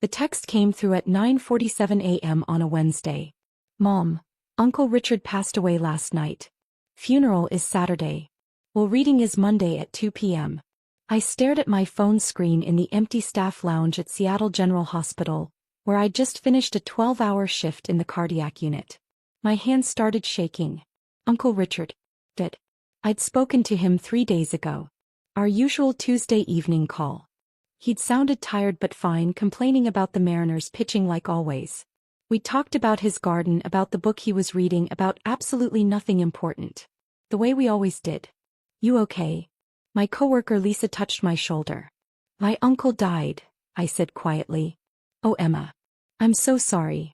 The text came through at 9:47 a.m. on a Wednesday. Mom, Uncle Richard passed away last night. Funeral is Saturday. Will reading is Monday at 2 p.m. I stared at my phone screen in the empty staff lounge at Seattle General Hospital, where I'd just finished a 12-hour shift in the cardiac unit. My hands started shaking. Uncle Richard. Dead. I'd spoken to him 3 days ago. Our usual Tuesday evening call. He'd sounded tired but fine, complaining about the Mariners pitching like always. We talked about his garden, about the book he was reading, about absolutely nothing important. The way we always did. You okay? My coworker Lisa touched my shoulder. My uncle died, I said quietly. Oh, Emma. I'm so sorry.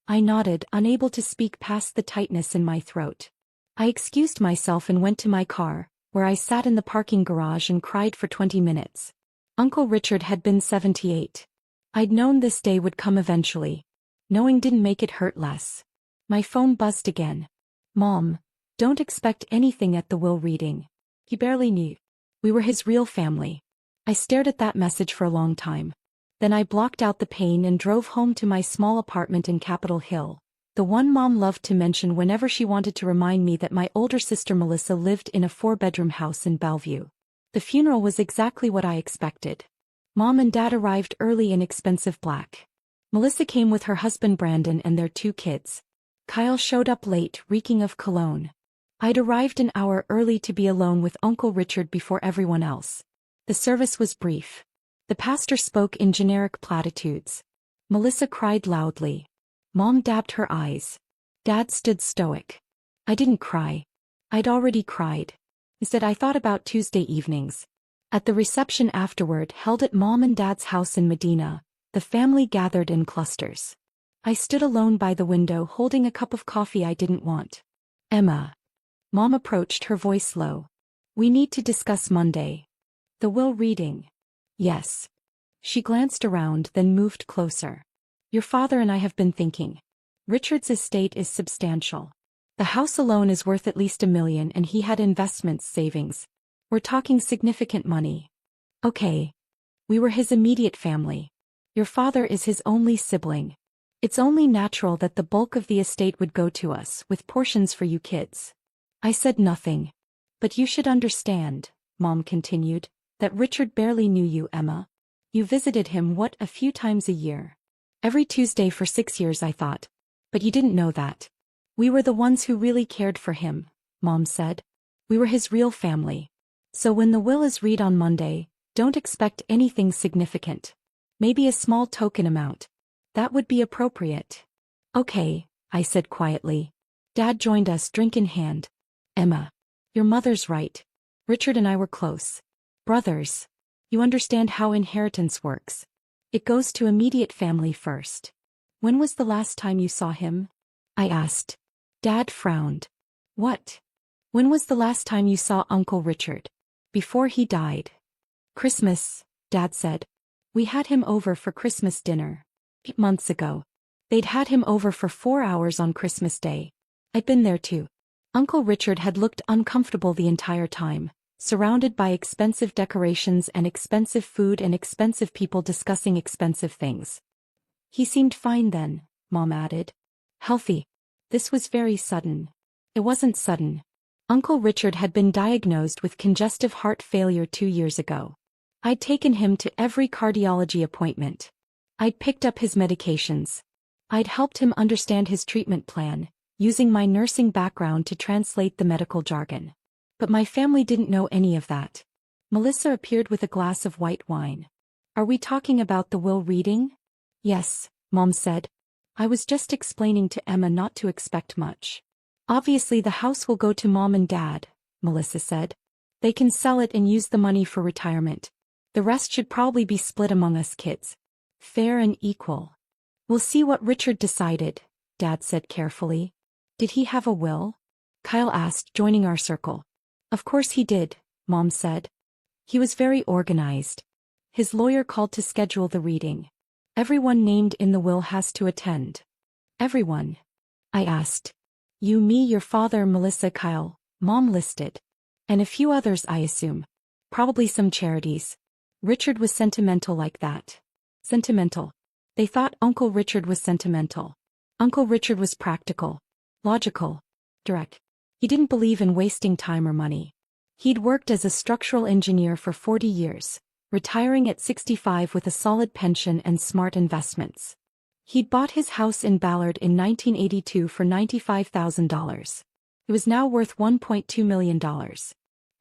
I nodded, unable to speak past the tightness in my throat. I excused myself and went to my car, where I sat in the parking garage and cried for 20 minutes. Uncle Richard had been 78. I'd known this day would come eventually. Knowing didn't make it hurt less. My phone buzzed again. Mom, don't expect anything at the will reading. He barely knew. We were his real family. I stared at that message for a long time. Then I blocked out the pain and drove home to my small apartment in Capitol Hill, the one Mom loved to mention whenever she wanted to remind me that my older sister Melissa lived in a 4-bedroom house in Bellevue. The funeral was exactly what I expected. Mom and Dad arrived early in expensive black. Melissa came with her husband Brandon and their 2 kids. Kyle showed up late, reeking of cologne. I'd arrived an hour early to be alone with Uncle Richard before everyone else. The service was brief. The pastor spoke in generic platitudes. Melissa cried loudly. Mom dabbed her eyes. Dad stood stoic. I didn't cry. I'd already cried. Instead, I thought about Tuesday evenings. At the reception afterward, held at Mom and Dad's house in Medina, the family gathered in clusters. I stood alone by the window holding a cup of coffee I didn't want. Emma. Mom approached, her voice low. We need to discuss Monday. The will reading. Yes. She glanced around, then moved closer. Your father and I have been thinking. Richard's estate is substantial. The house alone is worth at least $1 million, and he had investments, savings. We're talking significant money. Okay. We were his immediate family. Your father is his only sibling. It's only natural that the bulk of the estate would go to us, with portions for you kids. I said nothing. But you should understand, Mom continued, that Richard barely knew you, Emma. You visited him, a few times a year? Every Tuesday for 6 years, I thought. But you didn't know that. We were the ones who really cared for him, Mom said. We were his real family. So when the will is read on Monday, don't expect anything significant. Maybe a small token amount. That would be appropriate. Okay, I said quietly. Dad joined us, drink in hand. Emma. Your mother's right. Richard and I were close. Brothers. You understand how inheritance works. It goes to immediate family first. When was the last time you saw him? I asked. Dad frowned. What? When was the last time you saw Uncle Richard? Before he died. Christmas, Dad said. We had him over for Christmas dinner. 8 months ago. They'd had him over for 4 hours on Christmas Day. I'd been there too. Uncle Richard had looked uncomfortable the entire time, surrounded by expensive decorations and expensive food and expensive people discussing expensive things. He seemed fine then, Mom added. Healthy. This was very sudden. It wasn't sudden. Uncle Richard had been diagnosed with congestive heart failure 2 years ago. I'd taken him to every cardiology appointment. I'd picked up his medications. I'd helped him understand his treatment plan, using my nursing background to translate the medical jargon. But my family didn't know any of that. Melissa appeared with a glass of white wine. Are we talking about the will reading? Yes, Mom said. I was just explaining to Emma not to expect much. Obviously the house will go to Mom and Dad, Melissa said. They can sell it and use the money for retirement. The rest should probably be split among us kids. Fair and equal. We'll see what Richard decided, Dad said carefully. Did he have a will? Kyle asked, joining our circle. Of course he did, Mom said. He was very organized. His lawyer called to schedule the reading. Everyone named in the will has to attend. Everyone? I asked. You, me, your father, Melissa, Kyle, Mom listed. And a few others, I assume. Probably some charities. Richard was sentimental like that. Sentimental. They thought Uncle Richard was sentimental. Uncle Richard was practical, logical, direct. He didn't believe in wasting time or money. He'd worked as a structural engineer for 40 years, retiring at 65 with a solid pension and smart investments. He'd bought his house in Ballard in 1982 for $95,000. It was now worth $1.2 million.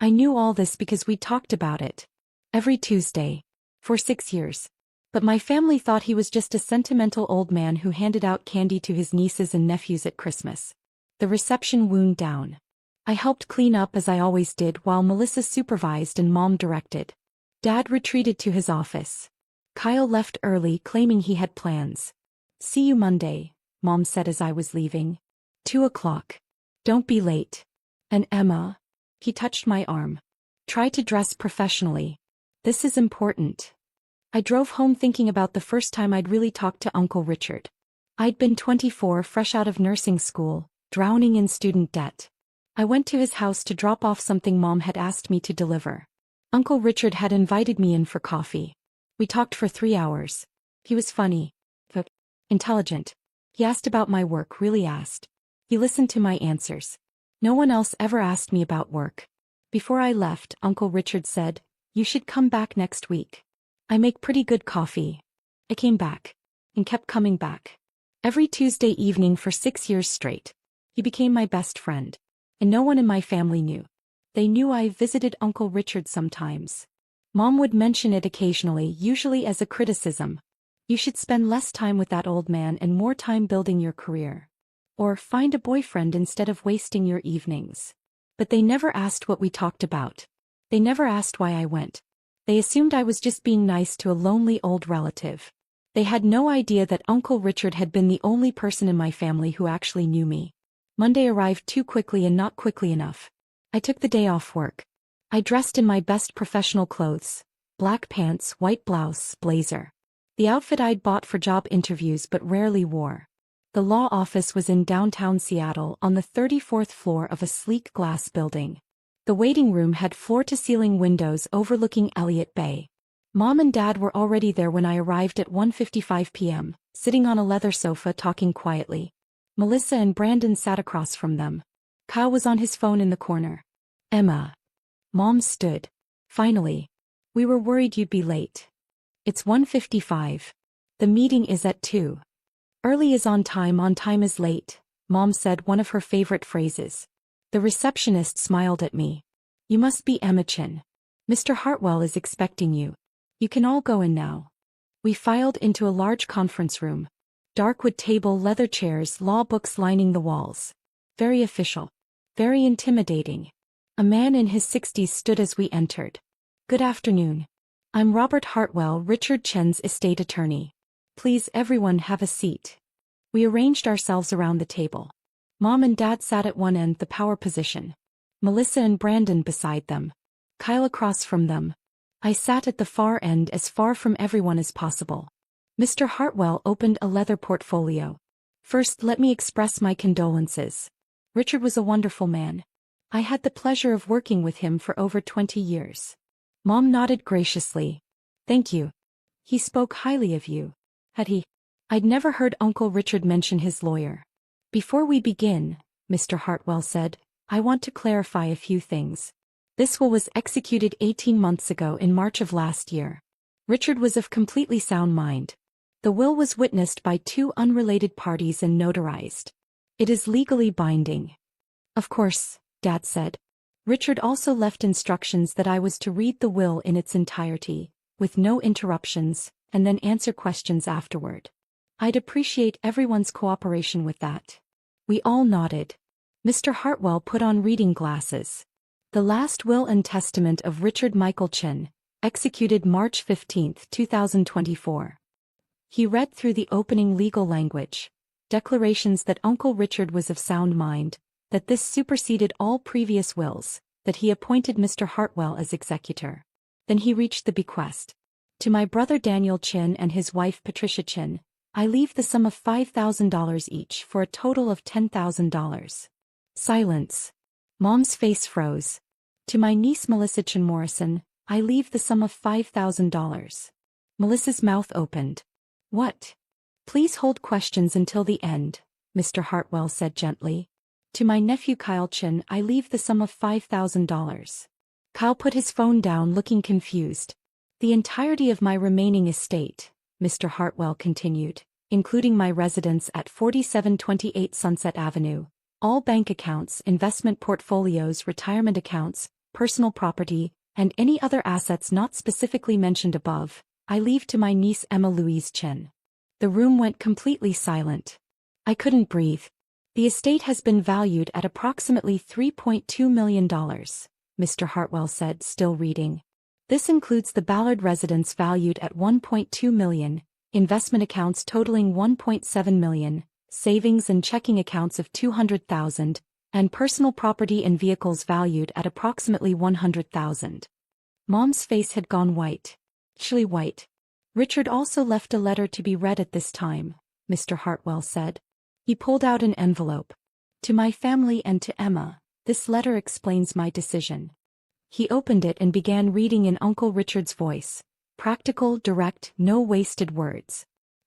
I knew all this because we talked about it every Tuesday for 6 years. But my family thought he was just a sentimental old man who handed out candy to his nieces and nephews at Christmas. The reception wound down. I helped clean up as I always did while Melissa supervised and Mom directed. Dad retreated to his office. Kyle left early, claiming he had plans. "See you Monday," Mom said as I was leaving. 2 o'clock. "Don't be late." "And Emma?" He touched my arm. "Try to dress professionally. This is important." I drove home thinking about the first time I'd really talked to Uncle Richard. I'd been 24, fresh out of nursing school, drowning in student debt. I went to his house to drop off something Mom had asked me to deliver. Uncle Richard had invited me in for coffee. We talked for 3 hours. He was funny, but intelligent. He asked about my work, really asked. He listened to my answers. No one else ever asked me about work. Before I left, Uncle Richard said, "You should come back next week. I make pretty good coffee." I came back. And kept coming back. Every Tuesday evening for 6 years straight. He became my best friend. And no one in my family knew. They knew I visited Uncle Richard sometimes. Mom would mention it occasionally, usually as a criticism. "You should spend less time with that old man and more time building your career. Or find a boyfriend instead of wasting your evenings." But they never asked what we talked about. They never asked why I went. They assumed I was just being nice to a lonely old relative. They had no idea that Uncle Richard had been the only person in my family who actually knew me. Monday arrived too quickly and not quickly enough. I took the day off work. I dressed in my best professional clothes. Black pants, white blouse, blazer. The outfit I'd bought for job interviews but rarely wore. The law office was in downtown Seattle on the 34th floor of a sleek glass building. The waiting room had floor-to-ceiling windows overlooking Elliott Bay. Mom and Dad were already there when I arrived at 1:55 p.m., sitting on a leather sofa talking quietly. Melissa and Brandon sat across from them. Kyle was on his phone in the corner. "Emma." Mom stood. "Finally. We were worried you'd be late." "It's 1:55. The meeting is at 2. Early is on time is late," Mom said, one of her favorite phrases. The receptionist smiled at me. "You must be Emma Chin. Mr. Hartwell is expecting you. You can all go in now." We filed into a large conference room. Dark wood table, leather chairs, law books lining the walls. Very official. Very intimidating. A man in his 60s stood as we entered. "Good afternoon. I'm Robert Hartwell, Richard Chen's estate attorney. Please everyone have a seat." We arranged ourselves around the table. Mom and Dad sat at one end, the power position. Melissa and Brandon beside them. Kyle across from them. I sat at the far end, as far from everyone as possible. Mr. Hartwell opened a leather portfolio. "First, let me express my condolences. Richard was a wonderful man. I had the pleasure of working with him for over 20 years. Mom nodded graciously. "Thank you. He spoke highly of you." Had he? I'd never heard Uncle Richard mention his lawyer. "Before we begin," Mr. Hartwell said, "I want to clarify a few things. This will was executed 18 months ago in March of last year. Richard was of completely sound mind. The will was witnessed by 2 unrelated parties and notarized. It is legally binding." "Of course," Dad said. Richard also left instructions that I was to read the will in its entirety, with no interruptions, and then answer questions afterward. I'd appreciate everyone's cooperation with that. We all nodded. Mr. Hartwell put on reading glasses. "The last will and testament of Richard Michael Chin, executed March 15, 2024. He read through the opening legal language, declarations that Uncle Richard was of sound mind, that this superseded all previous wills, that he appointed Mr. Hartwell as executor. Then he reached the bequest. To my brother Daniel Chin and his wife Patricia Chin, I leave the sum of $5,000 each for a total of $10,000. Silence. Mom's face froze. To my niece Melissa Chin Morrison, I leave the sum of $5,000. Melissa's mouth opened. "What?" Please hold questions until the end, Mr. Hartwell said gently. To my nephew Kyle Chin I leave the sum of $5,000. Kyle put his phone down looking confused. The entirety of my remaining estate, Mr. Hartwell continued, including my residence at 4728 Sunset Avenue, all bank accounts, investment portfolios, retirement accounts, personal property, and any other assets not specifically mentioned above, I leave to my niece Emma Louise Chin. The room went completely silent. I couldn't breathe. The estate has been valued at approximately $3.2 million, Mr. Hartwell said, still reading. This includes the Ballard residence valued at $1.2 million, investment accounts totaling $1.7 million, savings and checking accounts of $200,000, and personal property and vehicles valued at approximately $100,000. Mom's face had gone white. Chilly white. Richard also left a letter to be read at this time, Mr. Hartwell said. He pulled out an envelope. To my family and to Emma, this letter explains my decision. He opened it and began reading in Uncle Richard's voice. Practical, direct, no wasted words.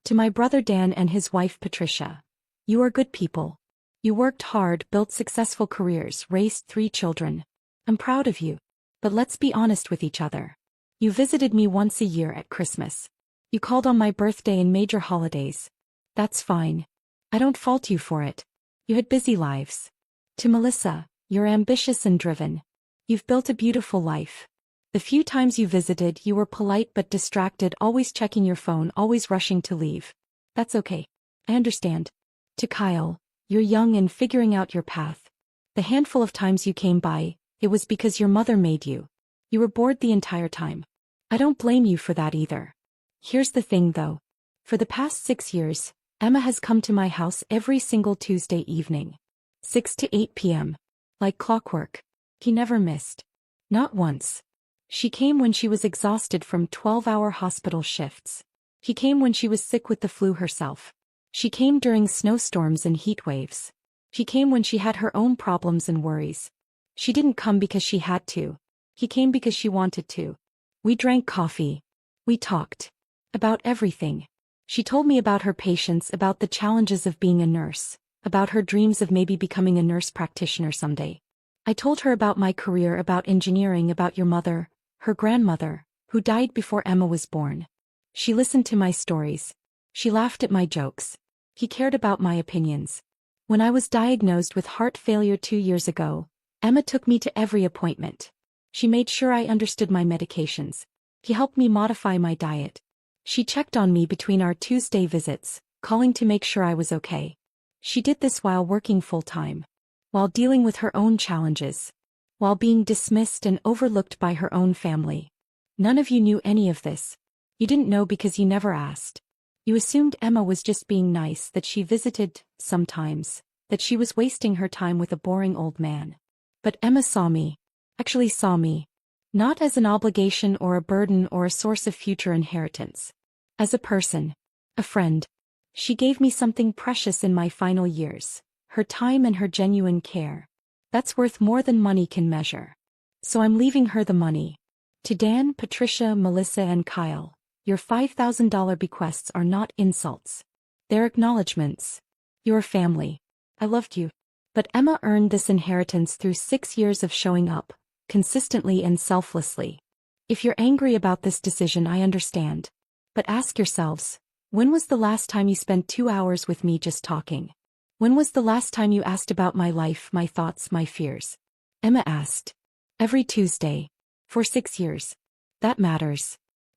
To my brother Dan and his wife Patricia. You are good people. You worked hard, built successful careers, raised 3 children. I'm proud of you. But let's be honest with each other. You visited me once a year at Christmas. You called on my birthday and major holidays. That's fine. I don't fault you for it. You had busy lives. To Melissa, you're ambitious and driven. You've built a beautiful life. The few times you visited, you were polite but distracted, always checking your phone, always rushing to leave. That's okay. I understand. To Kyle, you're young and figuring out your path. The handful of times you came by, it was because your mother made you. You were bored the entire time. I don't blame you for that either. Here's the thing though. For the past 6 years, Emma has come to my house every single Tuesday evening. 6 to 8 p.m. Like clockwork. He never missed. Not once. She came when she was exhausted from 12-hour hospital shifts. He came when she was sick with the flu herself. She came during snowstorms and heat waves. She came when she had her own problems and worries. She didn't come because she had to. He came because she wanted to. We drank coffee. We talked. About everything. She told me about her patients, about the challenges of being a nurse, about her dreams of maybe becoming a nurse practitioner someday. I told her about my career, about engineering, about your mother, her grandmother, who died before Emma was born. She listened to my stories. She laughed at my jokes. He cared about my opinions. When I was diagnosed with heart failure 2 years ago, Emma took me to every appointment. She made sure I understood my medications. He helped me modify my diet. She checked on me between our Tuesday visits, calling to make sure I was okay. She did this while working full-time. While dealing with her own challenges. While being dismissed and overlooked by her own family. None of you knew any of this. You didn't know because you never asked. You assumed Emma was just being nice, that she visited, sometimes, that she was wasting her time with a boring old man. But Emma saw me. Actually saw me. Not as an obligation or a burden or a source of future inheritance. As a person. A friend. She gave me something precious in my final years. Her time and her genuine care. That's worth more than money can measure. So I'm leaving her the money. To Dan, Patricia, Melissa and Kyle, your $5,000 bequests are not insults. They're acknowledgments. You're family. I loved you. But Emma earned this inheritance through 6 years of showing up, consistently and selflessly. If you're angry about this decision, I understand. But ask yourselves, when was the last time you spent 2 hours with me just talking? When was the last time you asked about my life, my thoughts, my fears? Emma asked. Every Tuesday. For 6 years. That matters.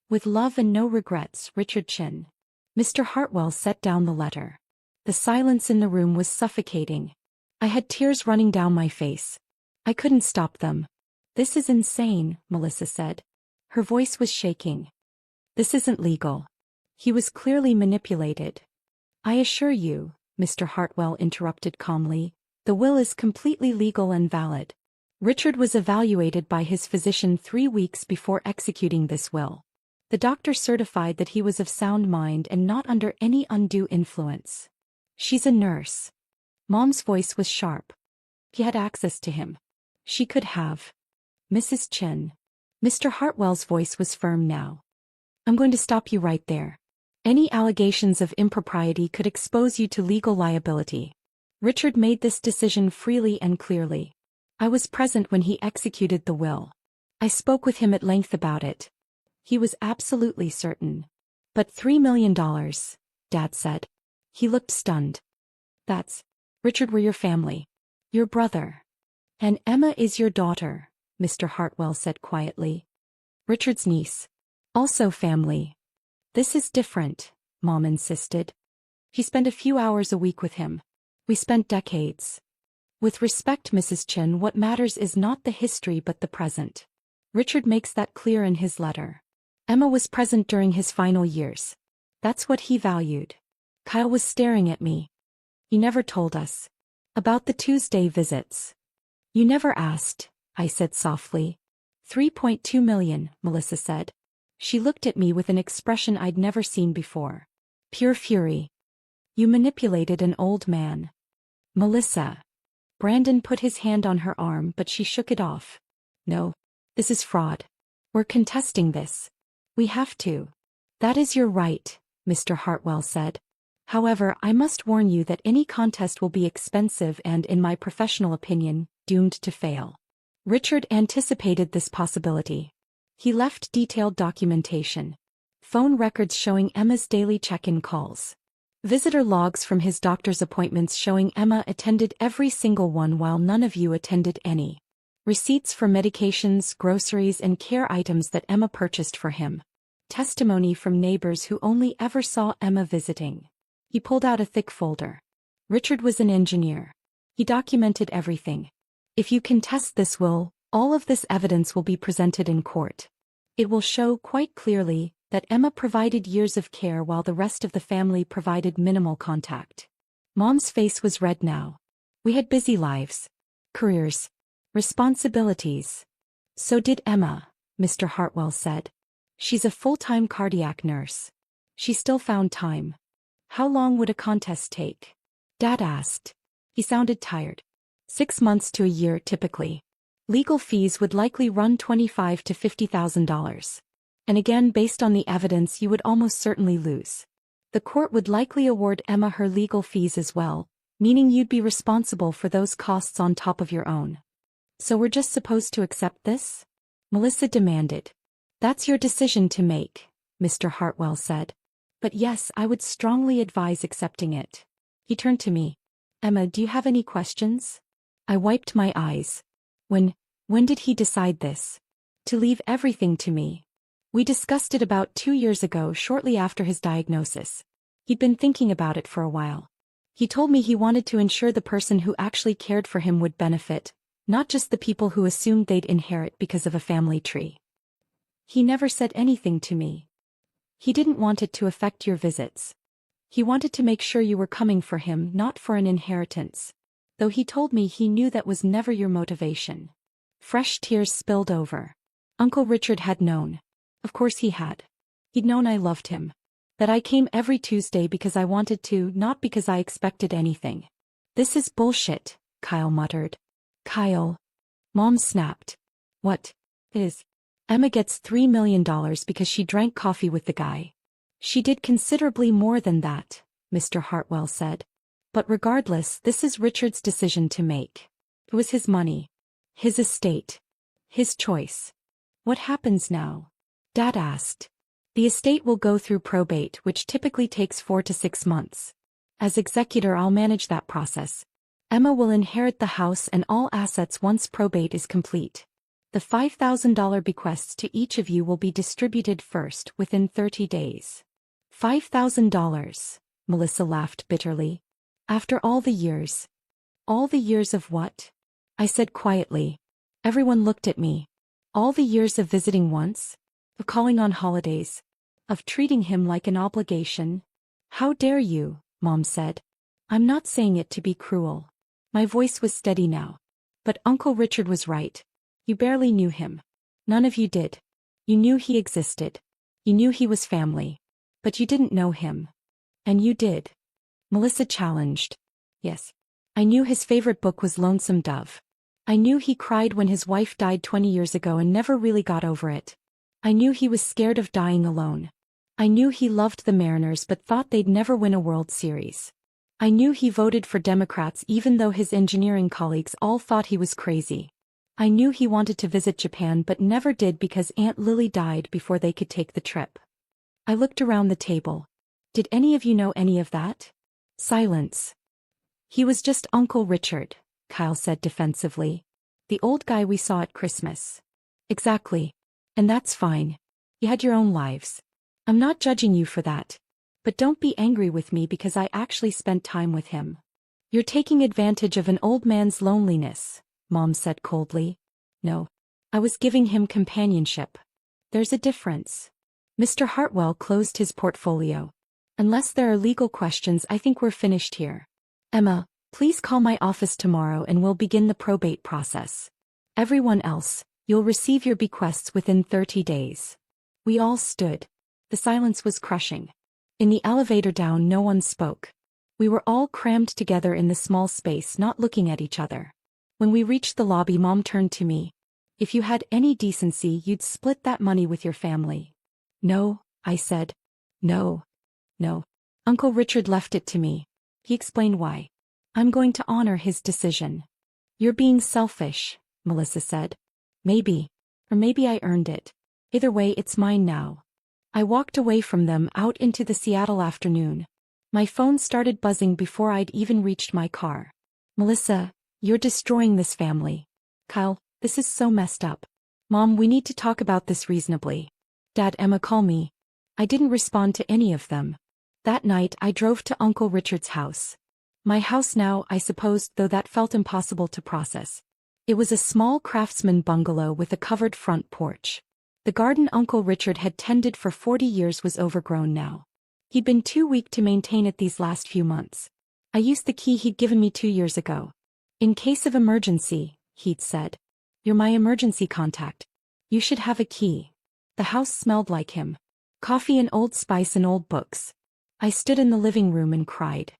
With love and no regrets, Richard Chin. Mr. Hartwell set down the letter. The silence in the room was suffocating. I had tears running down my face. I couldn't stop them. This is insane, Melissa said. Her voice was shaking. This isn't legal. He was clearly manipulated. I assure you, Mr. Hartwell interrupted calmly, the will is completely legal and valid. Richard was evaluated by his physician 3 weeks before executing this will. The doctor certified that he was of sound mind and not under any undue influence. She's a nurse. Mom's voice was sharp. He had access to him. She could have. Mrs. Chin. Mr. Hartwell's voice was firm now. I'm going to stop you right there. Any allegations of impropriety could expose you to legal liability. Richard made this decision freely and clearly. I was present when he executed the will. I spoke with him at length about it. He was absolutely certain. But $3 million, Dad said. He looked stunned. That's... Richard, we're your family. Your brother. And Emma is your daughter, Mr. Hartwell said quietly. Richard's niece. Also family. This is different, Mom insisted. He spent a few hours a week with him. We spent decades. With respect, Mrs. Chin, what matters is not the history but the present. Richard makes that clear in his letter. Emma was present during his final years. That's what he valued. Kyle was staring at me. You never told us. About the Tuesday visits. You never asked, I said softly. 3.2 million, Melissa said. She looked at me with an expression I'd never seen before. Pure fury. You manipulated an old man. Melissa. Brandon put his hand on her arm, but she shook it off. No. This is fraud. We're contesting this. We have to. That is your right, Mr. Hartwell said. However, I must warn you that any contest will be expensive and, in my professional opinion, doomed to fail. Richard anticipated this possibility. He left detailed documentation. Phone records showing Emma's daily check-in calls. Visitor logs from his doctor's appointments showing Emma attended every single one while none of you attended any. Receipts for medications, groceries, and care items that Emma purchased for him. Testimony from neighbors who only ever saw Emma visiting. He pulled out a thick folder. Richard was an engineer. He documented everything. If you contest this will, all of this evidence will be presented in court. It will show quite clearly that Emma provided years of care while the rest of the family provided minimal contact. Mom's face was red now. We had busy lives. Careers. Responsibilities. So did Emma, Mr. Hartwell said. She's a full-time cardiac nurse. She still found time. How long would a contest take? Dad asked. He sounded tired. 6 months to a year typically. Legal fees would likely run $25,000 to $50,000. And again, based on the evidence, you would almost certainly lose. The court would likely award Emma her legal fees as well, meaning you'd be responsible for those costs on top of your own. So we're just supposed to accept this? Melissa demanded. That's your decision to make, Mr. Hartwell said. But yes, I would strongly advise accepting it. He turned to me. Emma, do you have any questions? I wiped my eyes. When did he decide this? To leave everything to me. We discussed it about 2 years ago, shortly after his diagnosis. He'd been thinking about it for a while. He told me he wanted to ensure the person who actually cared for him would benefit, not just the people who assumed they'd inherit because of a family tree. He never said anything to me. He didn't want it to affect your visits. He wanted to make sure you were coming for him, not for an inheritance. Though he told me he knew that was never your motivation. Fresh tears spilled over. Uncle Richard had known. Of course he had. He'd known I loved him. That I came every Tuesday because I wanted to, not because I expected anything. This is bullshit, Kyle muttered. Kyle. Mom snapped. What? Is? Emma gets $3 million because she drank coffee with the guy. She did considerably more than that, Mr. Hartwell said. But regardless, this is Richard's decision to make. It was his money. His estate. His choice. What happens now? Dad asked. The estate will go through probate, which typically takes 4 to 6 months. As executor, I'll manage that process. Emma will inherit the house and all assets once probate is complete. The $5,000 bequests to each of you will be distributed first within 30 days. $5,000, Melissa laughed bitterly. After all the years. All the years of what? I said quietly. Everyone looked at me. All the years of visiting once? Of calling on holidays? Of treating him like an obligation? How dare you, Mom said. I'm not saying it to be cruel. My voice was steady now. But Uncle Richard was right. You barely knew him. None of you did. You knew he existed. You knew he was family. But you didn't know him. And you did. Melissa challenged. Yes. I knew his favorite book was Lonesome Dove. I knew he cried when his wife died 20 years ago and never really got over it. I knew he was scared of dying alone. I knew he loved the Mariners but thought they'd never win a World Series. I knew he voted for Democrats even though his engineering colleagues all thought he was crazy. I knew he wanted to visit Japan but never did because Aunt Lily died before they could take the trip. I looked around the table. Did any of you know any of that? Silence. He was just Uncle Richard, Kyle said defensively. The old guy we saw at Christmas. Exactly. And that's fine. You had your own lives. I'm not judging you for that. But don't be angry with me because I actually spent time with him. You're taking advantage of an old man's loneliness, Mom said coldly. No. I was giving him companionship. There's a difference. Mr. Hartwell closed his portfolio. Unless there are legal questions, I think we're finished here. Emma, please call my office tomorrow and we'll begin the probate process. Everyone else, you'll receive your bequests within 30 days. We all stood. The silence was crushing. In the elevator down, no one spoke. We were all crammed together in the small space, not looking at each other. When we reached the lobby, Mom turned to me. If you had any decency, you'd split that money with your family. No, I said. No. Uncle Richard left it to me. He explained why. I'm going to honor his decision. You're being selfish, Melissa said. Maybe. Or maybe I earned it. Either way, it's mine now. I walked away from them out into the Seattle afternoon. My phone started buzzing before I'd even reached my car. Melissa, you're destroying this family. Kyle, this is so messed up. Mom, we need to talk about this reasonably. Dad, Emma, call me. I didn't respond to any of them. That night I drove to Uncle Richard's house. My house now, I supposed, though that felt impossible to process. It was a small craftsman bungalow with a covered front porch. The garden Uncle Richard had tended for 40 years was overgrown now. He'd been too weak to maintain it these last few months. I used the key he'd given me 2 years ago. In case of emergency, he'd said. You're my emergency contact. You should have a key. The house smelled like him. Coffee and Old Spice and old books. I stood in the living room and cried.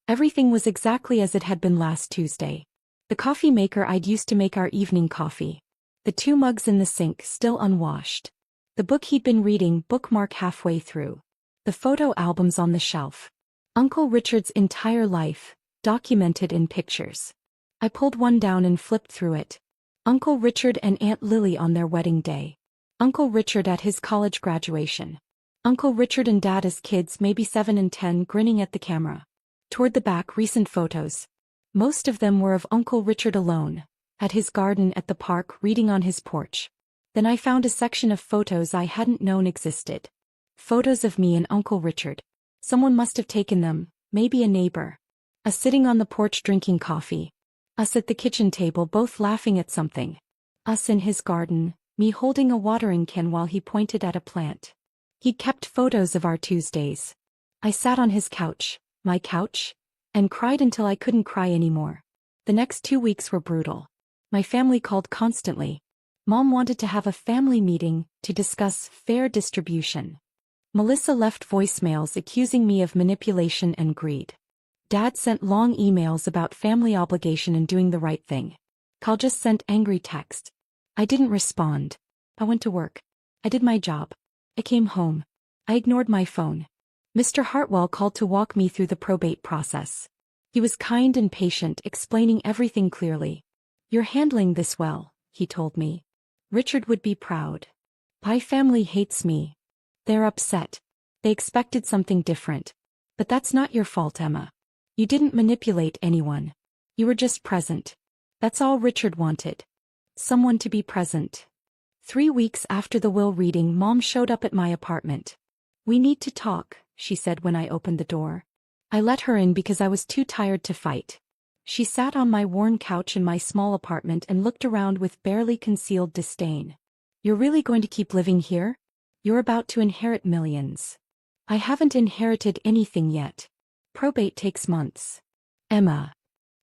Everything was exactly as it had been last Tuesday. The coffee maker I'd used to make our evening coffee. The 2 mugs in the sink still unwashed. The book he'd been reading bookmark halfway through. The photo albums on the shelf. Uncle Richard's entire life, documented in pictures. I pulled one down and flipped through it. Uncle Richard and Aunt Lily on their wedding day. Uncle Richard at his college graduation. Uncle Richard and Dad as kids, maybe 7 and 10, grinning at the camera. Toward the back, recent photos. Most of them were of Uncle Richard alone, at his garden at the park, reading on his porch. Then I found a section of photos I hadn't known existed. Photos of me and Uncle Richard. Someone must have taken them, maybe a neighbor. Us sitting on the porch drinking coffee. Us at the kitchen table both laughing at something. Us in his garden, me holding a watering can while he pointed at a plant. He'd kept photos of our Tuesdays. I sat on his couch, my couch, and cried until I couldn't cry anymore. The next 2 weeks were brutal. My family called constantly. Mom wanted to have a family meeting to discuss fair distribution. Melissa left voicemails accusing me of manipulation and greed. Dad sent long emails about family obligation and doing the right thing. Kyle just sent angry text. I didn't respond. I went to work. I did my job. I came home. I ignored my phone. Mr. Hartwell called to walk me through the probate process. He was kind and patient, explaining everything clearly. You're handling this well, he told me. Richard would be proud. My family hates me. They're upset. They expected something different. But that's not your fault, Emma. You didn't manipulate anyone. You were just present. That's all Richard wanted. Someone to be present. 3 weeks after the will reading, Mom showed up at my apartment. We need to talk, she said when I opened the door. I let her in because I was too tired to fight. She sat on my worn couch in my small apartment and looked around with barely concealed disdain. You're really going to keep living here? You're about to inherit millions. I haven't inherited anything yet. Probate takes months. Emma.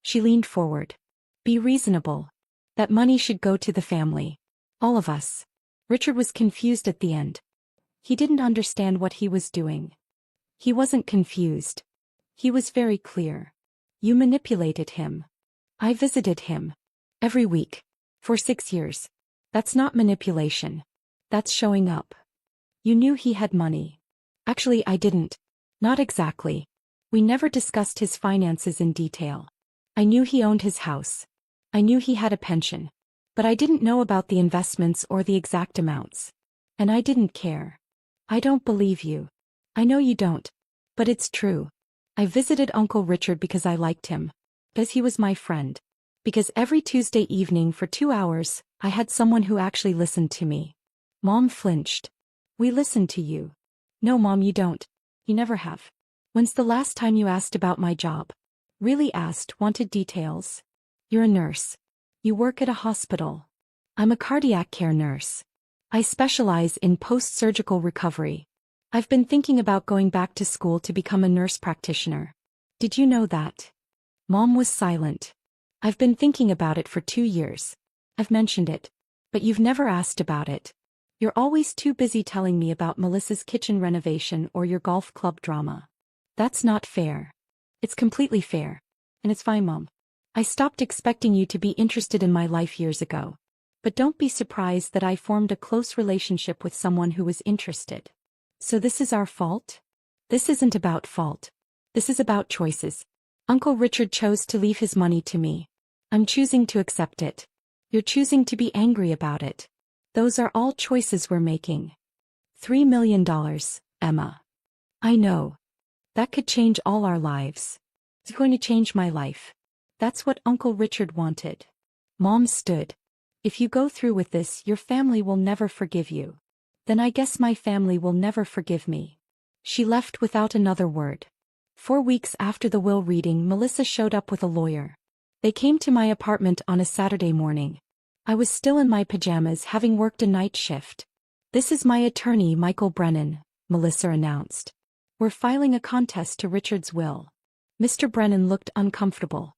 She leaned forward. Be reasonable. That money should go to the family. All of us. Richard was confused at the end. He didn't understand what he was doing. He wasn't confused. He was very clear. You manipulated him. I visited him. Every week. For 6 years. That's not manipulation. That's showing up. You knew he had money. Actually, I didn't. Not exactly. We never discussed his finances in detail. I knew he owned his house. I knew he had a pension. But I didn't know about the investments or the exact amounts. And I didn't care. I don't believe you. I know you don't. But it's true. I visited Uncle Richard because I liked him. Because he was my friend. Because every Tuesday evening for 2 hours, I had someone who actually listened to me. Mom flinched. We listen to you. No, Mom, you don't. You never have. When's the last time you asked about my job? Really asked, wanted details? You're a nurse. You work at a hospital. I'm a cardiac care nurse. I specialize in post-surgical recovery. I've been thinking about going back to school to become a nurse practitioner. Did you know that? Mom was silent. I've been thinking about it for 2 years. I've mentioned it. But you've never asked about it. You're always too busy telling me about Melissa's kitchen renovation or your golf club drama. That's not fair. It's completely fair. And it's fine, Mom. I stopped expecting you to be interested in my life years ago. But don't be surprised that I formed a close relationship with someone who was interested. So this is our fault? This isn't about fault. This is about choices. Uncle Richard chose to leave his money to me. I'm choosing to accept it. You're choosing to be angry about it. Those are all choices we're making. $3 million, Emma. I know. That could change all our lives. It's going to change my life. That's what Uncle Richard wanted. Mom stood. If you go through with this, your family will never forgive you. Then I guess my family will never forgive me. She left without another word. 4 weeks after the will reading, Melissa showed up with a lawyer. They came to my apartment on a Saturday morning. I was still in my pajamas, having worked a night shift. This is my attorney, Michael Brennan, Melissa announced. We're filing a contest to Richard's will. Mr. Brennan looked uncomfortable.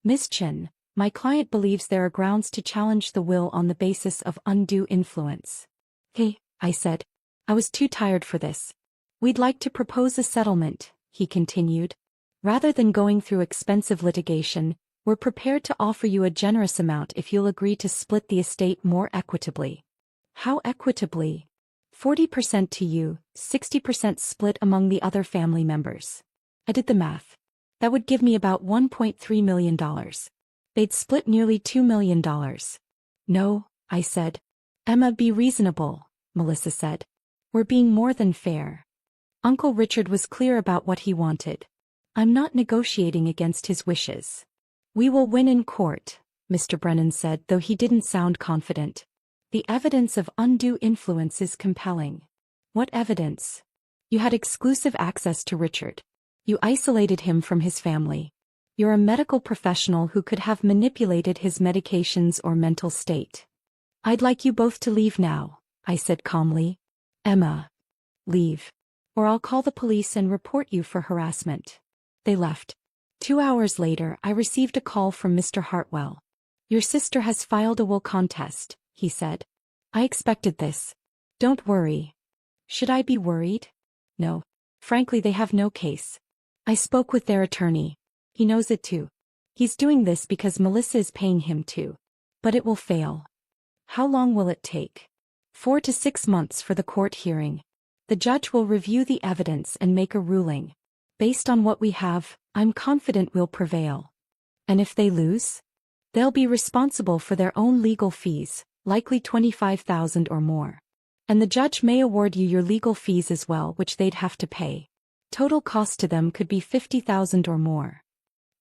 Miss Chin, my client believes there are grounds to challenge the will on the basis of undue influence. Hey, I said. I was too tired for this. We'd like to propose a settlement, he continued. Rather than going through expensive litigation, we're prepared to offer you a generous amount if you'll agree to split the estate more equitably. How equitably? 40% to you, 60% split among the other family members. I did the math. That would give me about $1.3 million. They'd split nearly $2 million. No, I said. Emma, be reasonable, Melissa said. We're being more than fair. Uncle Richard was clear about what he wanted. I'm not negotiating against his wishes. We will win in court, Mr. Brennan said, though he didn't sound confident. The evidence of undue influence is compelling. What evidence? You had exclusive access to Richard. You isolated him from his family. You're a medical professional who could have manipulated his medications or mental state. I'd like you both to leave now, I said calmly. Emma. Leave. Or I'll call the police and report you for harassment. They left. 2 hours later, I received a call from Mr. Hartwell. Your sister has filed a will contest, he said. I expected this. Don't worry. Should I be worried? No. Frankly, they have no case. I spoke with their attorney. He knows it too. He's doing this because Melissa is paying him to. But it will fail. How long will it take? 4 to 6 months for the court hearing. The judge will review the evidence and make a ruling. Based on what we have, I'm confident we'll prevail. And if they lose? They'll be responsible for their own legal fees, likely $25,000 or more. And the judge may award you your legal fees as well, which they'd have to pay. Total cost to them could be $50,000 or more.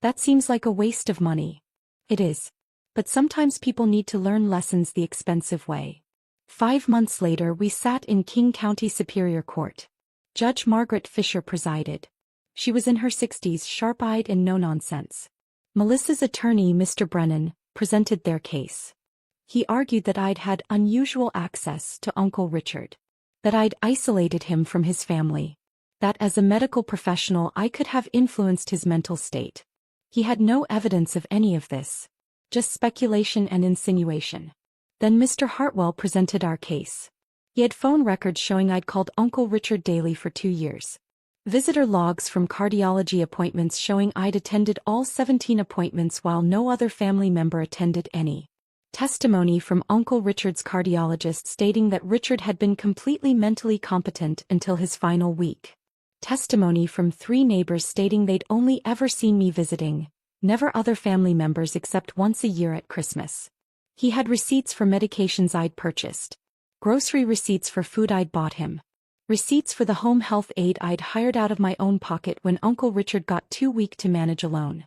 That seems like a waste of money. It is. But sometimes people need to learn lessons the expensive way. 5 months later, we sat in King County Superior Court. Judge Margaret Fisher presided. She was in her 60s, sharp-eyed and no-nonsense. Melissa's attorney, Mr. Brennan, presented their case. He argued that I'd had unusual access to Uncle Richard. That I'd isolated him from his family. That as a medical professional I could have influenced his mental state. He had no evidence of any of this. Just speculation and insinuation. Then Mr. Hartwell presented our case. He had phone records showing I'd called Uncle Richard daily for 2 years. Visitor logs from cardiology appointments showing I'd attended all 17 appointments while no other family member attended any. Testimony from Uncle Richard's cardiologist stating that Richard had been completely mentally competent until his final week. Testimony from 3 neighbors stating they'd only ever seen me visiting, never other family members except once a year at Christmas. He had receipts for medications I'd purchased. Grocery receipts for food I'd bought him. Receipts for the home health aide I'd hired out of my own pocket when Uncle Richard got too weak to manage alone.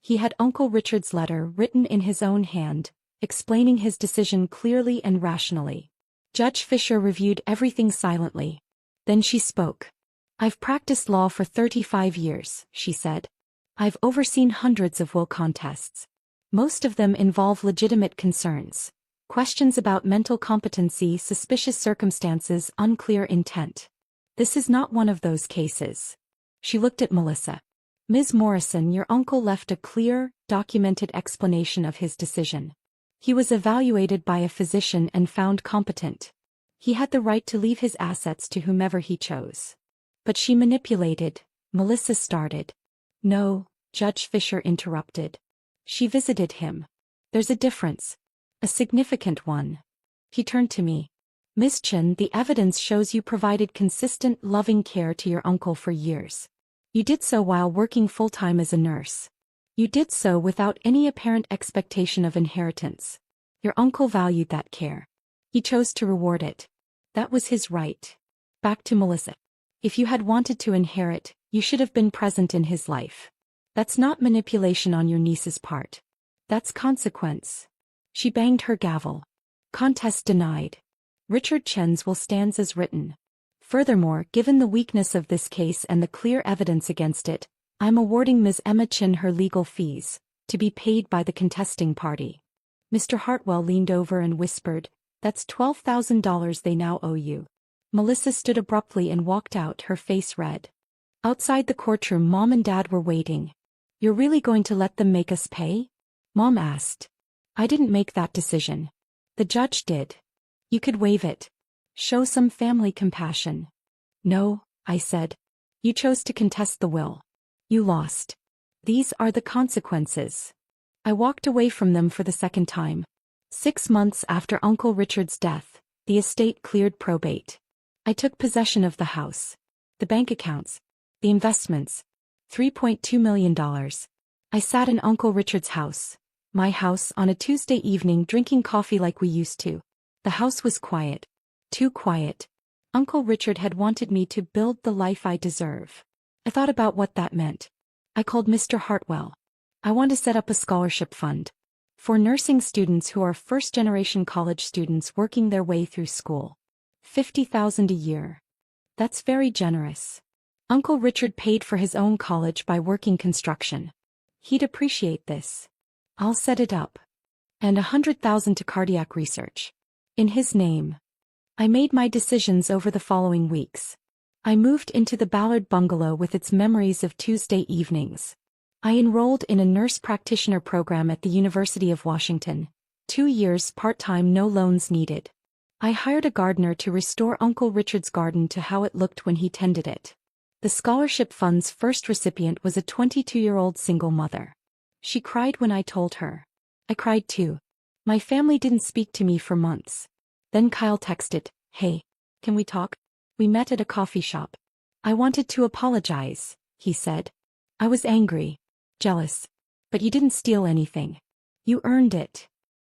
He had Uncle Richard's letter written in his own hand, explaining his decision clearly and rationally. Judge Fisher reviewed everything silently. Then she spoke. "I've practiced law for 35 years, she said. I've overseen hundreds of will contests. Most of them involve legitimate concerns. Questions about mental competency, suspicious circumstances, unclear intent. This is not one of those cases." She looked at Melissa. "Ms. Morrison, your uncle left a clear, documented explanation of his decision. He was evaluated by a physician and found competent. He had the right to leave his assets to whomever he chose." "But she manipulated," Melissa started. "No," Judge Fisher interrupted. "She visited him. There's a difference. A significant one." He turned to me. "Ms. Chen, the evidence shows you provided consistent, loving care to your uncle for years. You did so while working full-time as a nurse. You did so without any apparent expectation of inheritance. Your uncle valued that care. He chose to reward it. That was his right." Back to Melissa. "If you had wanted to inherit, you should have been present in his life. That's not manipulation on your niece's part. That's consequence." She banged her gavel. "Contest denied. Richard Chen's will stands as written. Furthermore, given the weakness of this case and the clear evidence against it, I'm awarding Ms. Emma Chen her legal fees, to be paid by the contesting party." Mr. Hartwell leaned over and whispered, "That's $12,000 they now owe you." Melissa stood abruptly and walked out, her face red. Outside the courtroom, Mom and Dad were waiting. "You're really going to let them make us pay?" Mom asked. "I didn't make that decision. The judge did. You could waive it. Show some family compassion." "No," I said. "You chose to contest the will. You lost. These are the consequences." I walked away from them for the second time. 6 months after Uncle Richard's death, the estate cleared probate. I took possession of the house, the bank accounts, the investments, $3.2 million. I sat in Uncle Richard's house, my house, on a Tuesday evening drinking coffee like we used to. The house was quiet. Too quiet. Uncle Richard had wanted me to build the life I deserve. I thought about what that meant. I called Mr. Hartwell. "I want to set up a scholarship fund for nursing students who are first-generation college students working their way through school. $50,000 a year. That's very generous. Uncle Richard paid for his own college by working construction. He'd appreciate this. I'll set it up. And $100,000 to cardiac research. In his name." I made my decisions over the following weeks. I moved into the Ballard bungalow with its memories of Tuesday evenings. I enrolled in a nurse practitioner program at the University of Washington. 2 years part-time, no loans needed. I hired a gardener to restore Uncle Richard's garden to how it looked when he tended it. The scholarship fund's first recipient was a 22-year-old single mother. She cried when I told her. I cried too. My family didn't speak to me for months. Then Kyle texted, "Hey, can we talk?" We met at a coffee shop. "I wanted to apologize," he said. "I was angry, jealous. But you didn't steal anything. You earned it."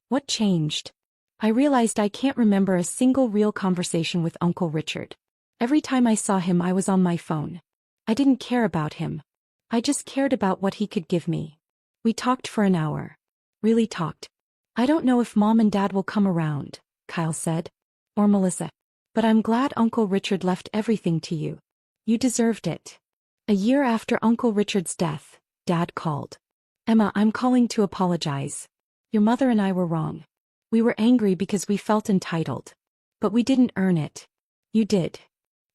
What changed? I realized I can't remember a single real conversation with Uncle Richard. Every time I saw him, I was on my phone. I didn't care about him. I just cared about what he could give me. We talked for an hour. Really talked. "I don't know if Mom and Dad will come around," Kyle said. "Or Melissa. But I'm glad Uncle Richard left everything to you. You deserved it." A year after Uncle Richard's death, Dad called. "Emma, I'm calling to apologize. Your mother and I were wrong. We were angry because we felt entitled. But we didn't earn it. You did."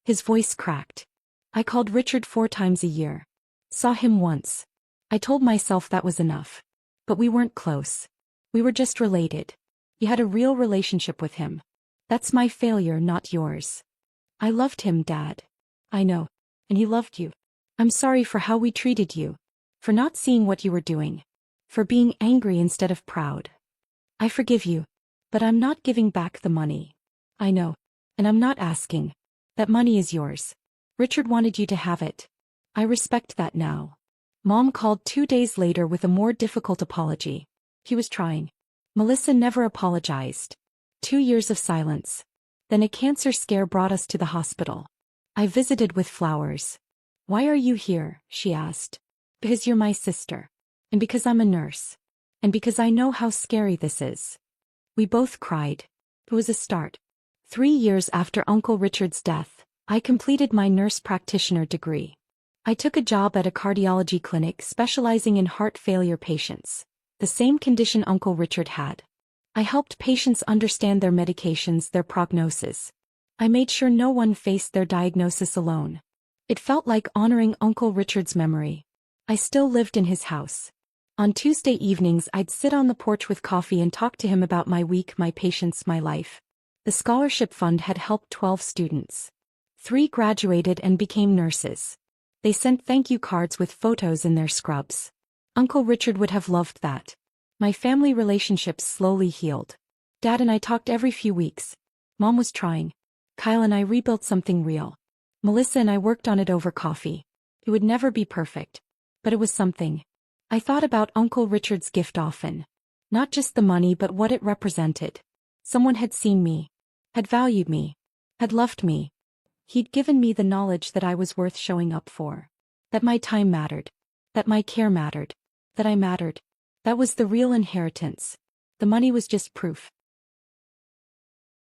His voice cracked. "I called Richard 4 times a year. Saw him once. I told myself that was enough. But we weren't close. We were just related. You had a real relationship with him. That's my failure, not yours. I loved him, Dad. I know. And he loved you. I'm sorry for how we treated you. For not seeing what you were doing. For being angry instead of proud." I forgive you. But I'm not giving back the money. I know. And I'm not asking. That money is yours. Richard wanted you to have it. I respect that now. Mom called 2 days later with a more difficult apology. He was trying. Melissa never apologized. 2 years of silence. Then a cancer scare brought us to the hospital. I visited with flowers. Why are you here? She asked. Because you're my sister. And because I'm a nurse. And because I know how scary this is. We both cried. It was a start. 3 years after Uncle Richard's death, I completed my nurse practitioner degree. I took a job at a cardiology clinic specializing in heart failure patients, the same condition Uncle Richard had. I helped patients understand their medications, their prognosis. I made sure no one faced their diagnosis alone. It felt like honoring Uncle Richard's memory. I still lived in his house. On Tuesday evenings I'd sit on the porch with coffee and talk to him about my week, my patients, my life. The scholarship fund had helped 12 students. 3 graduated and became nurses. They sent thank you cards with photos in their scrubs. Uncle Richard would have loved that. My family relationships slowly healed. Dad and I talked every few weeks. Mom was trying. Kyle and I rebuilt something real. Melissa and I worked on it over coffee. It would never be perfect. But it was something. I thought about Uncle Richard's gift often. Not just the money but what it represented. Someone had seen me. Had valued me. Had loved me. He'd given me the knowledge that I was worth showing up for. That my time mattered. That my care mattered. That I mattered. That was the real inheritance. The money was just proof.